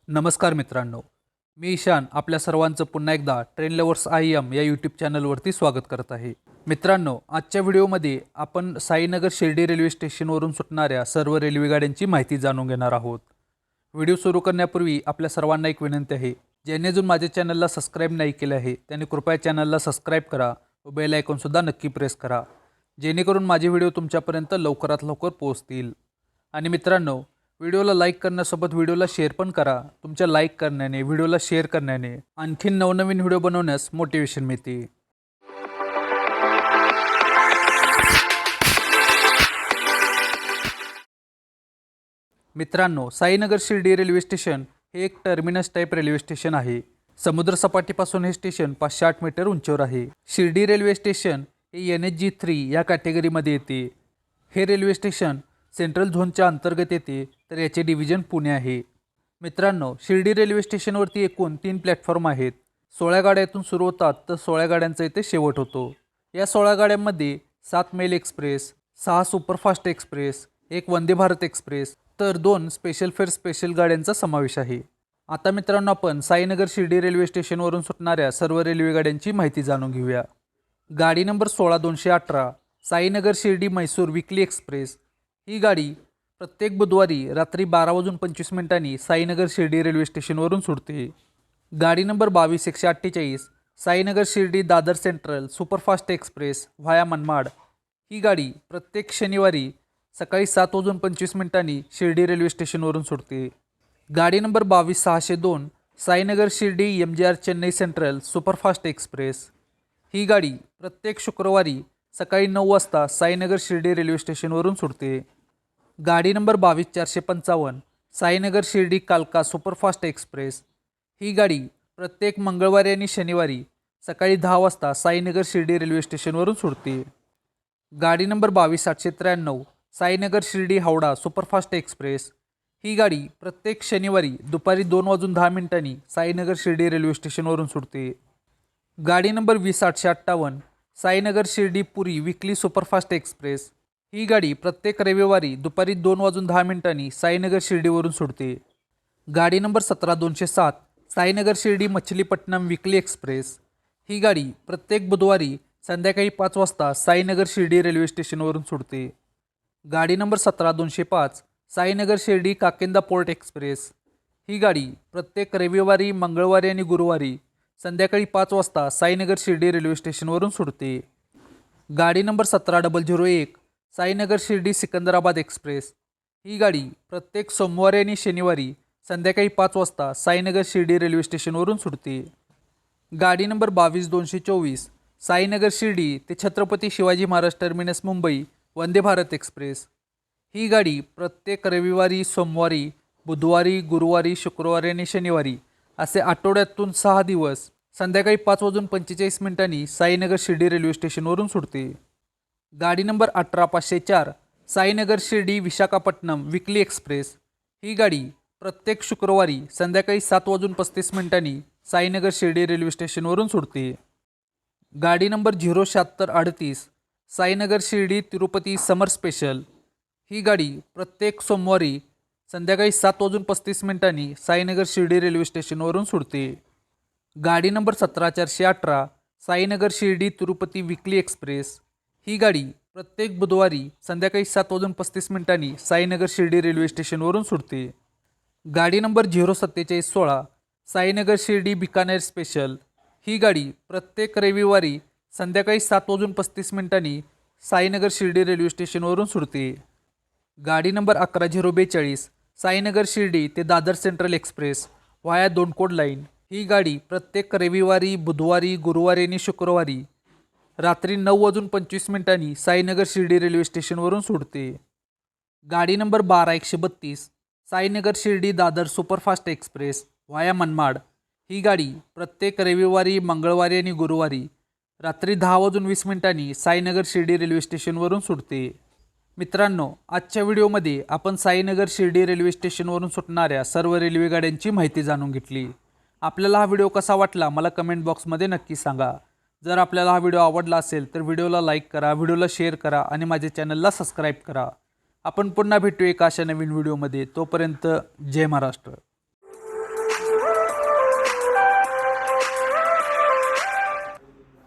नमस्कार मित्रांनो, मी ईशान आपल्या सर्वांचं पुन्हा एकदा ट्रेन लवर्स IM या यूट्यूब चॅनलवरती स्वागत करत आहे. मित्रांनो, आजच्या व्हिडिओमध्ये आपण साईनगर शिर्डी रेल्वे स्टेशनवरून सुटणाऱ्या सर्व रेल्वे गाड्यांची माहिती जाणून घेणार आहोत. व्हिडिओ सुरू करण्यापूर्वी आपल्या सर्वांना एक विनंती आहे, ज्यांनी अजून माझ्या चॅनलला सबस्क्राईब नाही केले आहे त्यांनी कृपया चॅनलला सबस्क्राईब करा व बेल आयकॉनसुद्धा नक्की प्रेस करा, जेणेकरून माझे व्हिडिओ तुमच्यापर्यंत लवकरात लवकर पोहोचतील. आणि मित्रांनो, व्हिडिओला लाईक करण्यासोबत व्हिडिओला शेअर पण करा. तुमच्या लाईक करण्याने, व्हिडिओला शेअर करण्याने आणखीन नवनवीन व्हिडिओ बनवण्यास मोटिवेशन मिळते. मित्रांनो, साईनगर शिर्डी रेल्वे स्टेशन हे एक टर्मिनस टाईप रेल्वे स्टेशन आहे. समुद्रसपाटीपासून हे स्टेशन 508 मीटर उंचीवर आहे. शिर्डी रेल्वे स्टेशन हे NHG 3 या कॅटेगरीमध्ये येते. हे रेल्वे स्टेशन सेंट्रल झोनच्या अंतर्गत येते, तर याचे डिव्हिजन पुणे आहे. मित्रांनो, शिर्डी रेल्वे स्टेशनवरती एकूण 3 प्लॅटफॉर्म आहेत. 16 गाड्या इथून सुरू होतात तर 16 गाड्यांचा इथे शेवट होतो. या 16 गाड्यांमध्ये 7 mail express, 6 superfast express, 1 Vande Bharat express तर 2 स्पेशल फेअर स्पेशल गाड्यांचा समावेश आहे. आता मित्रांनो, आपण साईनगर शिर्डी रेल्वे स्टेशनवरून सुटणाऱ्या सर्व रेल्वे गाड्यांची माहिती जाणून घेऊया. गाडी नंबर 16218 साईनगर शिर्डी म्हैसूर विकली एक्सप्रेस. ही गाडी प्रत्येक बुधवारी रात्री 12:25 साईनगर शिर्डी रेल्वे स्टेशनवरून सुटते. गाडी number 22148 Sainagar Shirdi Dadar central superfast express via Manmad. ही गाडी प्रत्येक शनिवारी सकाळी 7:25 शिर्डी रेल्वे स्टेशनवरून सुटते. गाडी number 22602 Sainagar Shirdi MGR Chennai central superfast express. ही गाडी प्रत्येक शुक्रवारी सकाळी 9 वाजता साईनगर शिर्डी रेल्वे स्टेशनवरून सुटते. गाडी नंबर 22455 साईनगर शिर्डी कालका सुपरफास्ट एक्सप्रेस. ही गाडी प्रत्येक मंगळवारी आणि शनिवारी सकाळी 10 वाजता साईनगर शिर्डी रेल्वे स्टेशनवरून सुटते. गाडी number 22893 Sainagar Shirdi Howrah superfast express. ही गाडी प्रत्येक शनिवारी दुपारी 2:10 साईनगर शिर्डी रेल्वे स्टेशनवरून सुटते. गाडी नंबर 20858 साईनगर शिर्डी पुरी विकली सुपरफास्ट एक्सप्रेस. ही गाडी प्रत्येक रविवारी दुपारी 2:10 साईनगर शिर्डीवरून सुटते. गाडी नंबर 17207 साईनगर शिर्डी मछलीपट्टणम विकली एक्सप्रेस. ही गाडी प्रत्येक बुधवारी संध्याकाळी 5 वाजता साईनगर शिर्डी रेल्वे स्टेशनवरून सुटते. गाडी number 17205 Sainagar Shirdi Kakinada port express. ही गाडी प्रत्येक रविवारी, मंगळवारी आणि गुरुवारी संध्याकाळी 5 वाजता साईनगर शिर्डी रेल्वे स्टेशनवरून सुटते. गाडी नंबर 17001 साईनगर शिर्डी सिकंदराबाद एक्सप्रेस. ही गाडी प्रत्येक सोमवारी आणि शनिवारी संध्याकाळी 5 वाजता साईनगर शिर्डी रेल्वे स्टेशनवरून सुटते. गाडी नंबर 22224 साईनगर शिर्डी ते छत्रपती शिवाजी महाराज टर्मिनस मुंबई वंदे भारत एक्सप्रेस. ही गाडी प्रत्येक रविवारी, सोमवारी, बुधवारी, गुरुवारी, शुक्रवारी आणि शनिवारी असे आठवड्यातून 6 दिवस संध्याकाळी 5:45 साईनगर शिर्डी रेल्वे स्टेशनवरून सुटते. गाडी नंबर 18504 साईनगर शिर्डी विशाखापट्टणम विकली एक्सप्रेस. ही गाडी प्रत्येक शुक्रवारी संध्याकाळी 7:35 साईनगर शिर्डी रेल्वे स्टेशनवरून सुटते. गाडी नंबर 07638 साईनगर शिर्डी तिरुपती समर स्पेशल. ही गाडी प्रत्येक सोमवारी संध्याकाळी 7:35 साईनगर शिर्डी रेल्वे स्टेशनवरून सुटते. गाडी नंबर 17418 साईनगर शिर्डी तिरुपती विकली एक्सप्रेस. ही गाडी प्रत्येक बुधवारी संध्याकाळी 7:35 साईनगर शिर्डी रेल्वे स्टेशनवरून सुटते. गाडी नंबर 04716 साईनगर शिर्डी बिकानेर स्पेशल. ही गाडी प्रत्येक रविवारी संध्याकाळी 7:35 साईनगर शिर्डी रेल्वे स्टेशनवरून सुटते. गाडी नंबर 11042 साईनगर शिर्डी ते दादर सेंट्रल एक्सप्रेस व्हाया दोनकोड लाईन. ही गाडी प्रत्येक रविवारी, बुधवारी, गुरुवारी आणि शुक्रवारी रात्री 9:25 साईनगर शिर्डी रेल्वे स्टेशनवरून सुटते. गाडी number 12132 Sainagar Shirdi Dadar superfast express via Manmad. ही गाडी प्रत्येक रविवारी, मंगळवारी आणि गुरुवारी रात्री 10:20 साईनगर शिर्डी रेल्वे स्टेशनवरून सुटते. मित्रांनो, आजच्या व्हिडिओमध्ये आपण साईनगर शिर्डी रेल्वे स्टेशनवरून सुटणाऱ्या सर्व रेल्वे गाड्यांची माहिती जाणून घेतली. आपल्याला हा व्हिडिओ कसा वाटला मला कमेंट बॉक्समध्ये नक्की सांगा. जर आपल्याला हा व्हिडिओ आवडला असेल तर व्हिडिओला लाईक करा, व्हिडिओला शेअर करा आणि माझ्या चॅनलला सबस्क्राईब करा. आपण पुन्हा भेटू एका अशा नवीन व्हिडिओमध्ये. तोपर्यंत जय महाराष्ट्र.